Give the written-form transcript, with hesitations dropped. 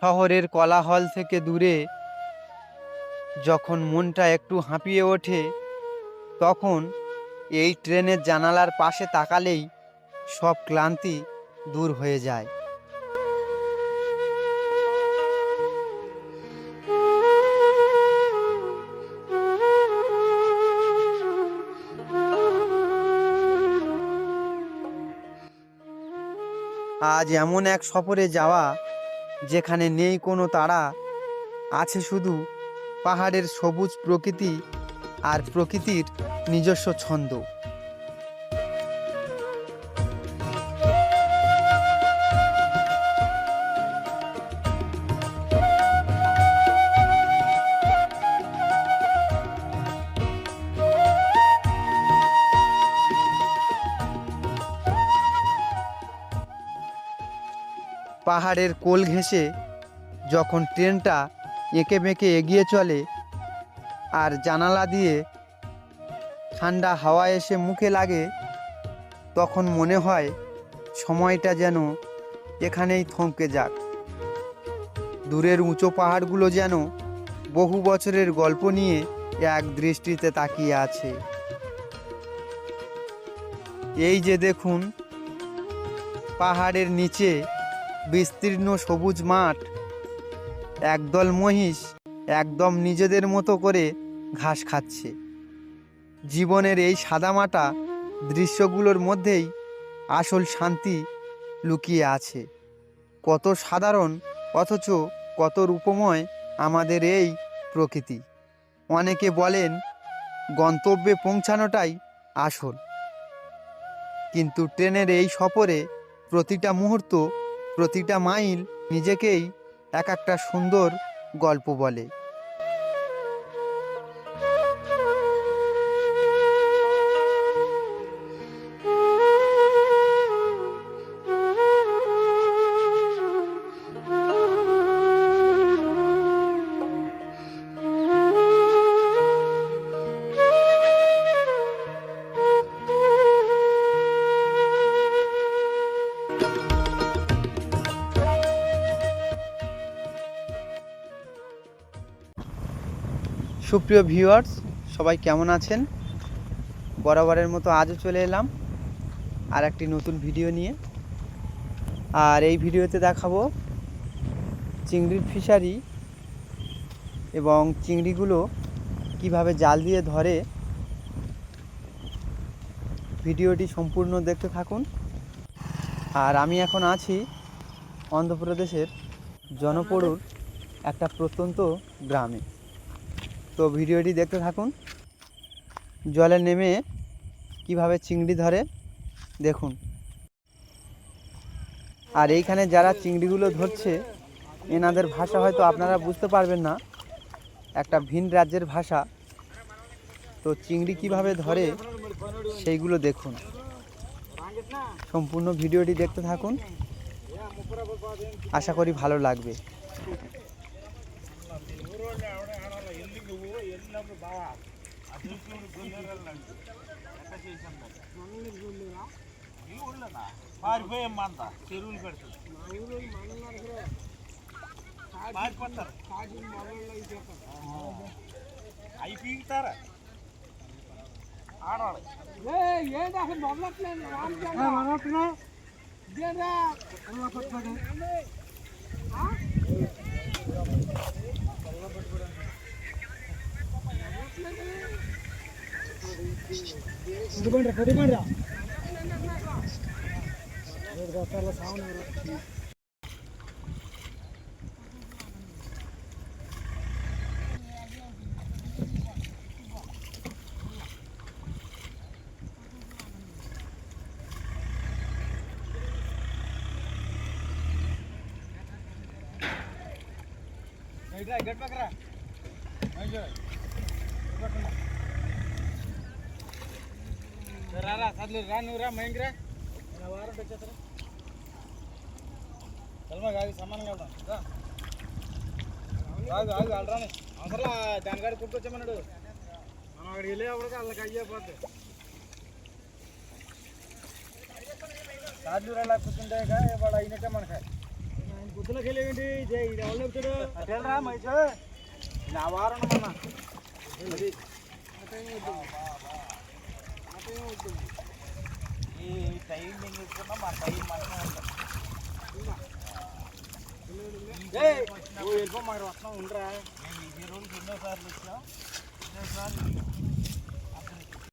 শহরের কোলাহল থেকে দূরে যখন মনটা একটু হাঁপিয়ে ওঠে, তখন এই ট্রেনের জানালার পাশে তাকালেই সব ক্লান্তি দূর হয়ে যায়। আজ এমন এক সফরে যাওয়া যেখানে নেই কোনো তাড়া, আছে শুধু পাহাড়ের সবুজ প্রকৃতি আর প্রকৃতির নিজস্ব ছন্দ। পাহাড়ের কোল ঘেঁষে যখন ট্রেনটা এঁকে বেঁকে এগিয়ে চলে আর জানালা দিয়ে ঠান্ডা হাওয়া এসে মুখে লাগে, তখন মনে হয় সময়টা যেন এখানেই থমকে যাক। দূরের উঁচু পাহাড়গুলো যেন বহু বছরের গল্প নিয়ে এক দৃষ্টিতে তাকিয়ে আছে। এই যে দেখুন, পাহাড়ের নিচে বিস্তীর্ণ সবুজ মাঠ, একদল মহিষ একদম নিজেদের মতো করে ঘাস খাচ্ছে। জীবনের এই সাদামাটা দৃশ্যগুলোর মধ্যেই আসল শান্তি লুকিয়ে আছে। কত সাধারণ অথচ কত রূপময় আমাদের এই প্রকৃতি। অনেকে বলেন গন্তব্যে পৌঁছানোটাই আসল, কিন্তু ট্রেনের এই সফরে প্রতিটা মুহূর্ত, প্রতিটা মাইল নিজেকেই এক একটা সুন্দর গল্প বলে। সুপ্রিয় ভিউয়ার্স, সবাই কেমন আছেন? বরাবরের মতো আজও চলে এলাম আর একটি নতুন ভিডিও নিয়ে। আর এই ভিডিওতে দেখাবো চিংড়ির ফিশারি এবং চিংড়িগুলো কিভাবে জাল দিয়ে ধরে। ভিডিওটি সম্পূর্ণ দেখতে থাকুন। আর আমি এখন আছি অন্ধ্রপ্রদেশের জনপড়ুর একটা প্রত্যন্ত গ্রামে। তো ভিডিওটি দেখতে থাকুন। জলে নেমে কিভাবে চিংড়ি ধরে দেখুন। আর এইখানে যারা চিংড়িগুলো ধরছে, এনাদের ভাষা হয়তো আপনারা বুঝতে পারবেন না, একটা ভিন রাজ্যের ভাষা। তো চিংড়ি কিভাবে ধরে সেইগুলো দেখুন। সম্পূর্ণ ভিডিওটি দেখতে থাকুন, আশা করি ভালো লাগবে। దానికాడ కుట్టుకొచ్చామన్నాడు మనం అక్కడికి వెళ్ళే అప్పటికి వాళ్ళకి అయ్యేపోద్ది సార్లు ఎలా కూర్చుంటే వాడు అయినట్టే మనకి పొద్దునకి వెళ్ళేంటి ఎవరు చెప్తాడు అటేరా మైసో నా వారం మన అది ఈ టైం నేను చూసుకున్నా మా టైం మనమే ఉంటాం వెళ్ళిపో మాకు వస్తున్నాం ఉండరా ఈ రోజు ఎన్నోసార్లు వచ్చాం ఎన్నోసార్లు